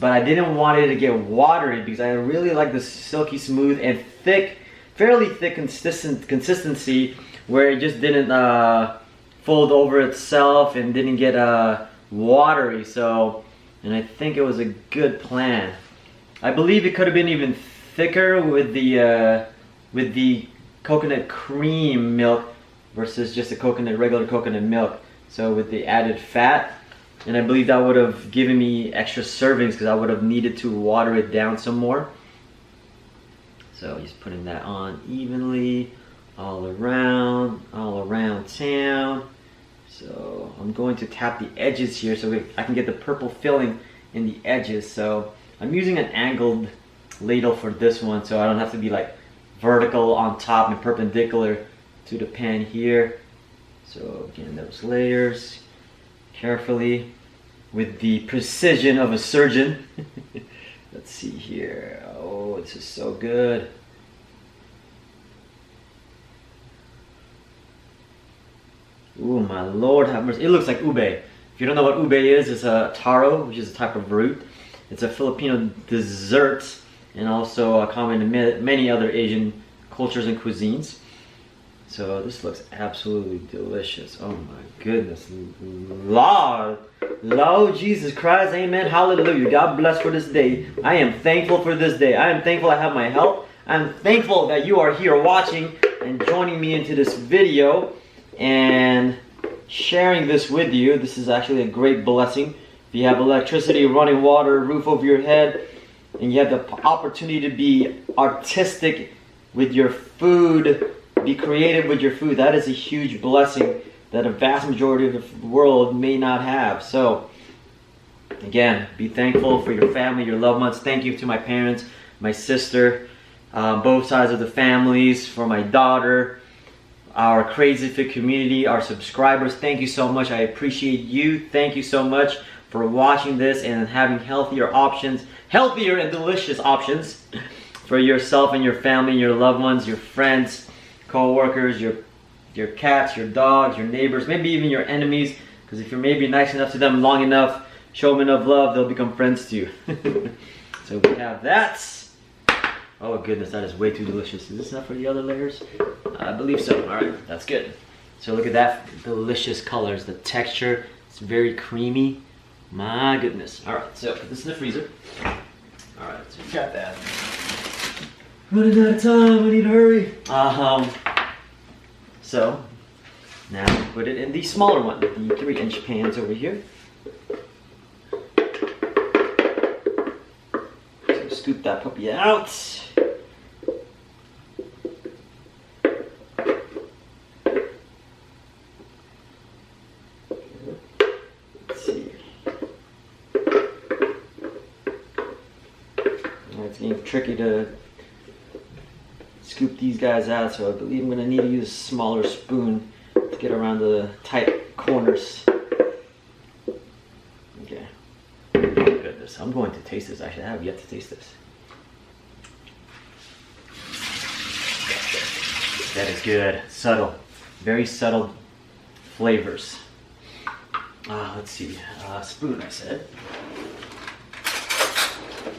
but I didn't want it to get watery because I really like the silky smooth and thick, fairly thick consistency where it just didn't fold over itself and didn't get watery. So, and I think it was a good plan. I believe it could have been even thicker with the coconut cream milk versus just a regular coconut milk. So with the added fat, and I believe that would have given me extra servings because I would have needed to water it down some more. So just putting that on evenly all around town. So I'm going to tap the edges here so I can get the purple filling in the edges. So I'm using an angled ladle for this one so I don't have to be like vertical on top and perpendicular to the pan here. So again, those layers carefully with the precision of a surgeon. Let's see here. Oh, this is so good. Ooh, my Lord have mercy. It looks like ube. If you don't know what ube is, it's a taro, which is a type of root. It's a Filipino dessert and also common in many other Asian cultures and cuisines. So this looks absolutely delicious. Oh my goodness. Lord Jesus Christ, amen, hallelujah. God bless for this day. I am thankful for this day. I am thankful I have my health. I'm thankful that you are here watching and joining me into this video and sharing this with you. This is actually a great blessing. If you have electricity, running water, roof over your head, and you have the opportunity to be artistic with your food, be creative with your food, that is a huge blessing that a vast majority of the world may not have. So again, be thankful for your family, your loved ones. Thank you to my parents, my sister, both sides of the families, for my daughter, our CrazyFIT community, our subscribers. Thank you so much. I appreciate you. Thank you so much for watching this and having healthier options, healthier and delicious options for yourself and your family, your loved ones, your friends, co-workers, your cats, your dogs, your neighbors, maybe even your enemies, because if you're maybe nice enough to them long enough, show them enough love, they'll become friends to you. So we have that. Oh goodness, that is way too delicious. Is this enough for the other layers? I believe so. All right, that's good. So look at that delicious colors. The texture, it's very creamy. My goodness. All right, so put this in the freezer. All right, so you got that. Running out of time, I need to hurry. So now put it in the smaller one, the 3-inch pans over here. So scoop that puppy out. Let's see. It's getting tricky to scoop these guys out, so I believe I'm going to need to use a smaller spoon to get around the tight corners. Okay. Oh goodness, I'm going to taste this. Actually, I have yet to taste this. That is good. Subtle. Very subtle flavors. Let's see. Spoon, I said.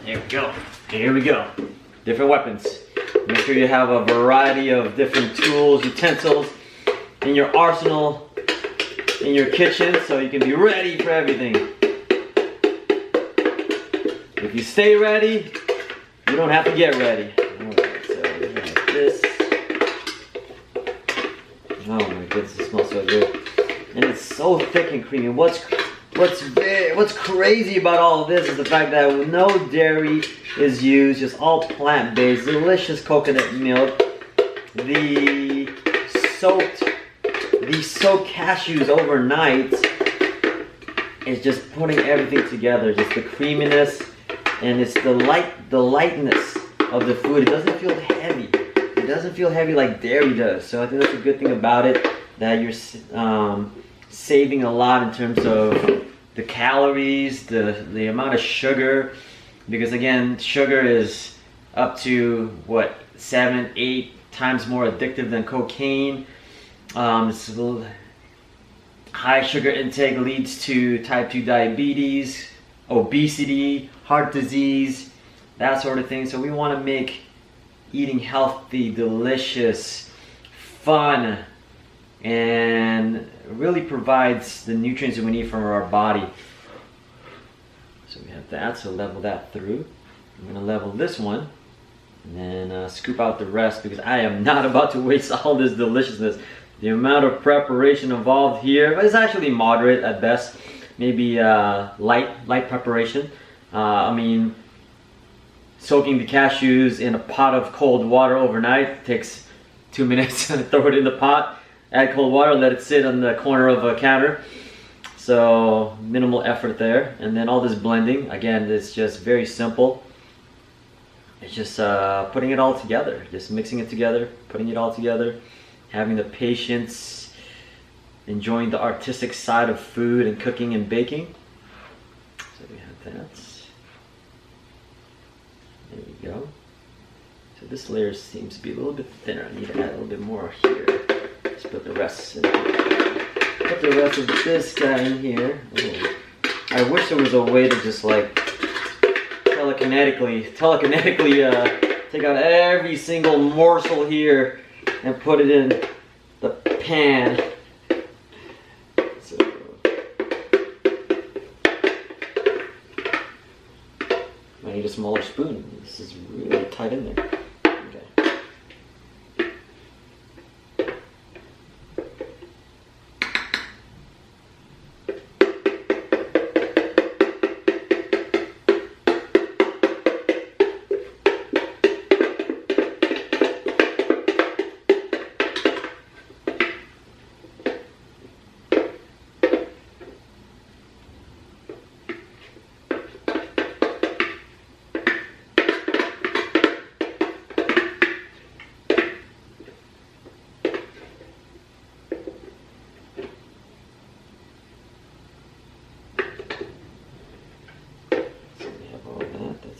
There we go. Here we go. Different weapons. Make sure you have a variety of different tools, utensils in your arsenal, in your kitchen, so you can be ready for everything. If you stay ready, you don't have to get ready. Alright, so we have this. Oh my goodness, it smells so good. And it's so thick and creamy. What's crazy about all of this is the fact that no dairy is used, just all plant-based, delicious coconut milk. The soaked cashews overnight is just putting everything together. Just the creaminess, and it's the lightness of the food. It doesn't feel heavy. It doesn't feel heavy like dairy does. So I think that's a good thing about it, that you're saving a lot in terms of the calories, the amount of sugar, because again, sugar is up to what, 7-8 times more addictive than cocaine. High sugar intake leads to type 2 diabetes, obesity, heart disease, that sort of thing. So we want to make eating healthy, delicious, fun, and really provides the nutrients that we need from our body. So we have that, so level that through. I'm going to level this one and then scoop out the rest, because I am not about to waste all this deliciousness. The amount of preparation involved here is actually moderate at best, maybe light preparation. I mean, soaking the cashews in a pot of cold water overnight takes 2 minutes to throw it in the pot. Add cold water, let it sit on the corner of a counter. So minimal effort there. And then all this blending, again, it's just very simple. It's just putting it all together, just mixing it together, putting it all together, having the patience, enjoying the artistic side of food and cooking and baking. So we have that. There we go. So this layer seems to be a little bit thinner. I need to add a little bit more here. Let's put the rest in. Put the rest of this guy in here. Ooh. I wish there was a way to just like telekinetically take out every single morsel here and put it in the pan. So I need a smaller spoon. This is really tight in there. Okay.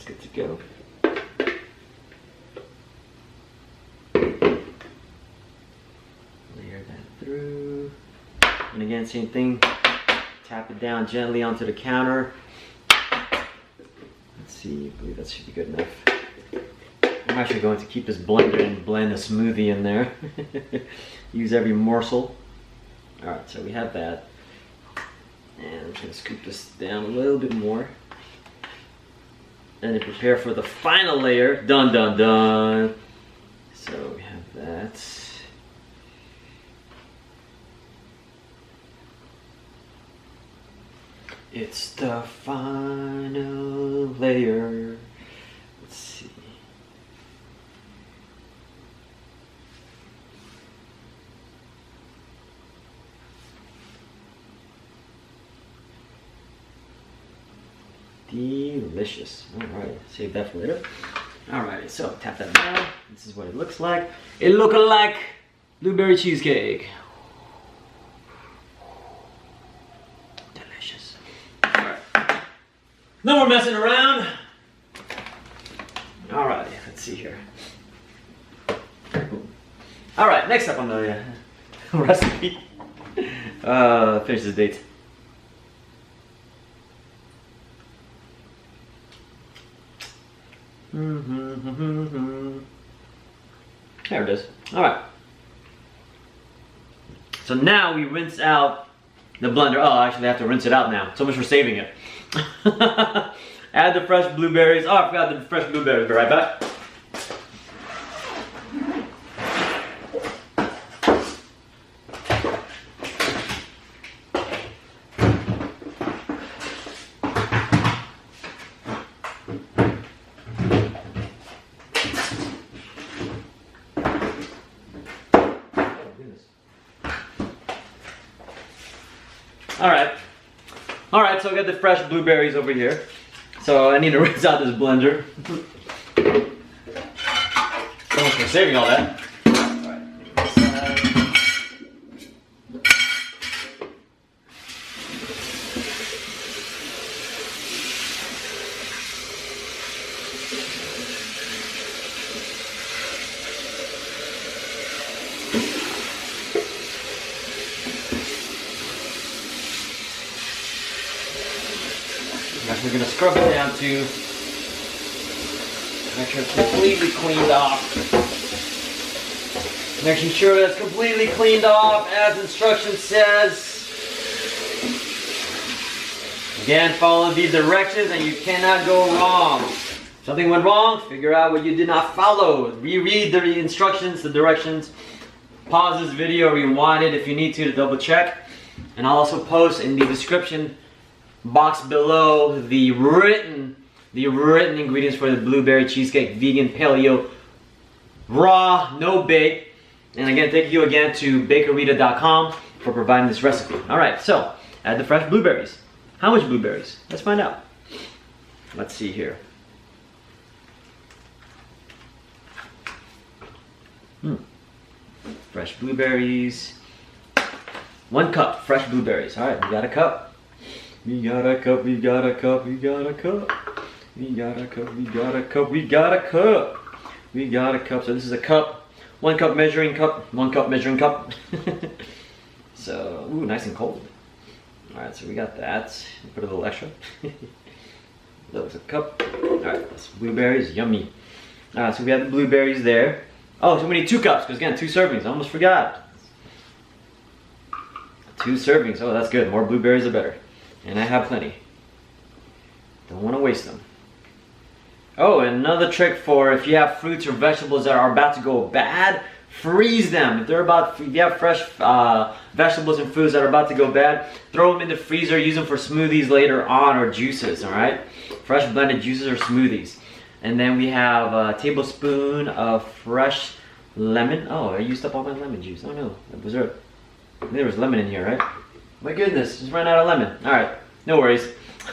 Good to go. Layer that through. And again, same thing. Tap it down gently onto the counter. Let's see, I believe that should be good enough. I'm actually going to keep this blender and blend a smoothie in there. Use every morsel. Alright, so we have that. And just gonna scoop this down a little bit more. And then prepare for the final layer. Dun dun dun. So we have that. It's the final layer. Let's see. Delicious. Alright, save that for later. Alright, so tap that down. This is what it looks like. It looks like blueberry cheesecake. Delicious. Alright. No more messing around. Alright, let's see here. Alright, next up on the recipe. Finish this date. There it is. Alright. So now we rinse out the blender. Oh, actually I have to rinse it out now. So much for saving it. Add the fresh blueberries. Oh, I forgot the fresh blueberries. Be right back. Alright, so I got the fresh blueberries over here. So I need to rinse out this blender. So much for saving all that. We're going to scrub it down to make sure it's completely cleaned off. Making sure that it's completely cleaned off as instruction says. Again, follow the directions and you cannot go wrong. If something went wrong, figure out what you did not follow. Reread the instructions, the directions. Pause this video, rewind it if you need to double check. And I'll also post in the description box below the written ingredients for the blueberry cheesecake, vegan, paleo, raw, no bake. And again, thank you again to bakerita.com for providing this recipe. Alright, so add the fresh blueberries. How much blueberries? Let's find out. Let's see here. Fresh blueberries. 1 cup fresh blueberries. Alright, we got a cup. We got a cup, we got a cup, we got a cup. We got a cup, we got a cup, we got a cup. We got a cup, so this is a cup. 1 cup measuring cup, 1 cup measuring cup. So, ooh, nice and cold. Alright, so we got that. Put a little extra. That was a cup. Alright, that's blueberries, yummy. Alright, so we have the blueberries there. Oh, so we need 2 cups, because again, 2 servings, I almost forgot. 2 servings, oh that's good, more blueberries the better. And I have plenty. Don't want to waste them. Oh, and another trick for if you have fruits or vegetables that are about to go bad, freeze them. If you have fresh vegetables and foods that are about to go bad, throw them in the freezer, use them for smoothies later on or juices, alright? Fresh blended juices or smoothies. And then we have a tablespoon of fresh lemon. Oh, I used up all my lemon juice. Oh no, there was lemon in here, right? My goodness, just ran out of lemon. Alright, no worries.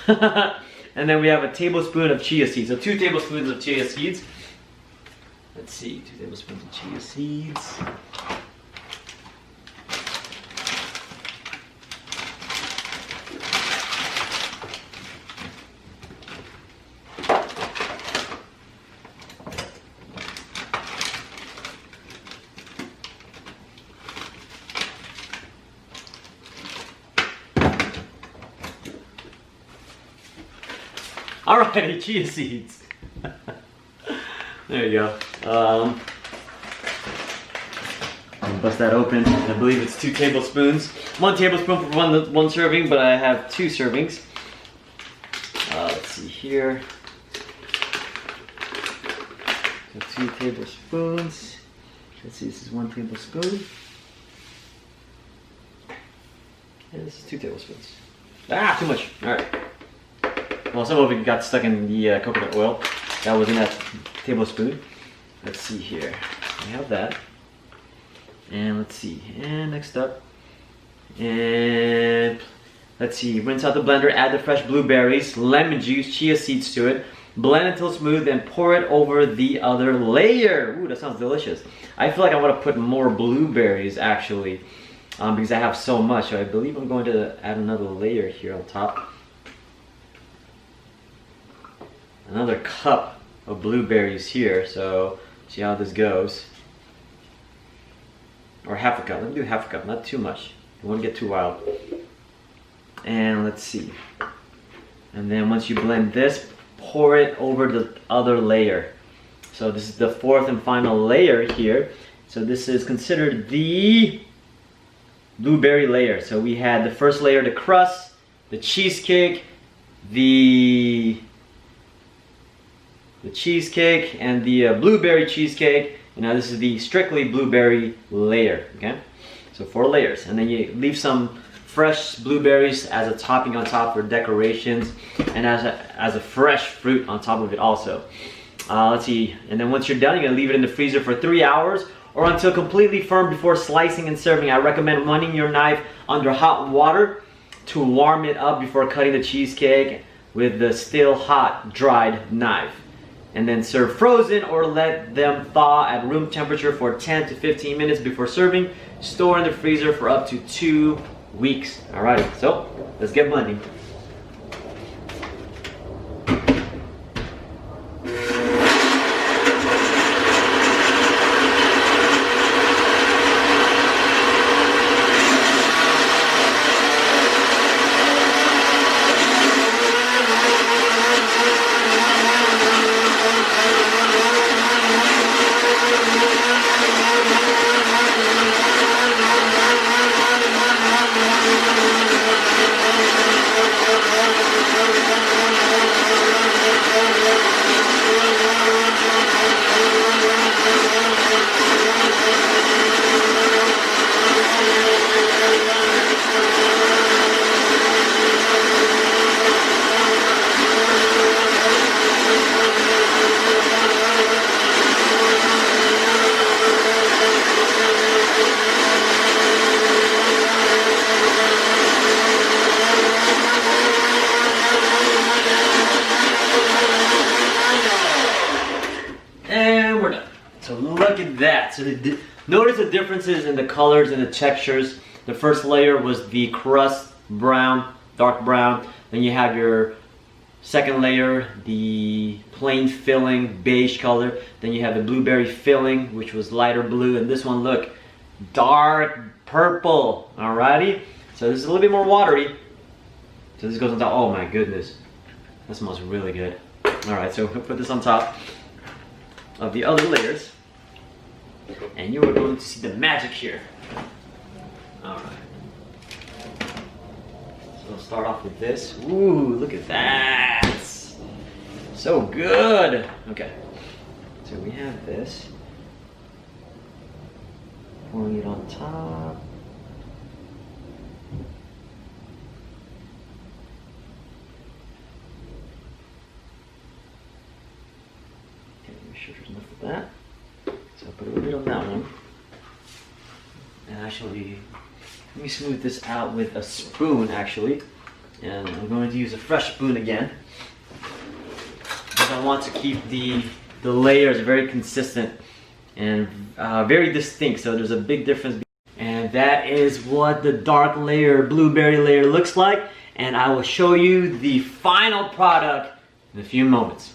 And then we have a tablespoon of chia seeds. So 2 tablespoons of chia seeds. Let's see, 2 tablespoons of chia seeds. Alrighty, chia seeds. There you go. Bust that open. I believe it's 2 tablespoons. 1 tablespoon for one serving, but I have 2 servings. Let's see here. So 2 tablespoons. Let's see, this is 1 tablespoon. And this is 2 tablespoons. Ah, too much. All right. Well, some of it got stuck in the coconut oil. That was in that tablespoon. Let's see here. We have that. And let's see. And next up. And let's see. Rinse out the blender. Add the fresh blueberries, lemon juice, chia seeds to it. Blend until smooth and pour it over the other layer. Ooh, that sounds delicious. I feel like I want to put more blueberries actually, because I have so much. So I believe I'm going to add another layer here on top. Another cup of blueberries here. So see how this goes. Or half a cup. Let me do half a cup, not too much. I won't get too wild. And let's see. And then once you blend this, pour it over the other layer. So this is the 4th and final layer here. So this is considered the blueberry layer. So we had the first layer, the crust, the cheesecake, the cheesecake, and the blueberry cheesecake. And now this is the strictly blueberry layer. Okay, so 4 layers, and then you leave some fresh blueberries as a topping on top for decorations, and as a fresh fruit on top of it also. Let's see, and then once you're done, you're gonna leave it in the freezer for 3 hours or until completely firm before slicing and serving. I recommend running your knife under hot water to warm it up before cutting the cheesecake with the still hot dried knife. And then serve frozen or let them thaw at room temperature for 10 to 15 minutes before serving. Store in the freezer for up to 2 weeks. Alrighty, so let's get blending. And we're done. So look at that. So notice the differences in the colors and the textures. The first layer was the crust brown, dark brown. Then you have your second layer, the plain filling, beige color. Then you have the blueberry filling, which was lighter blue. And this one, look, dark purple. Alrighty. So this is a little bit more watery. So this goes on top. Oh my goodness. That smells really good. Alright, so we'll put this on top of the other layers, and you are going to see the magic here. Alright, so we'll start off with this. Ooh, look at that, so good. Okay, so we have this, pouring it on top. Sure there's enough of that. So I'll put a little bit on that one. And actually, let me smooth this out with a spoon actually. And I'm going to use a fresh spoon again, because I want to keep the layers very consistent and very distinct. So there's a big difference. And that is what the dark layer, blueberry layer looks like. And I will show you the final product in a few moments.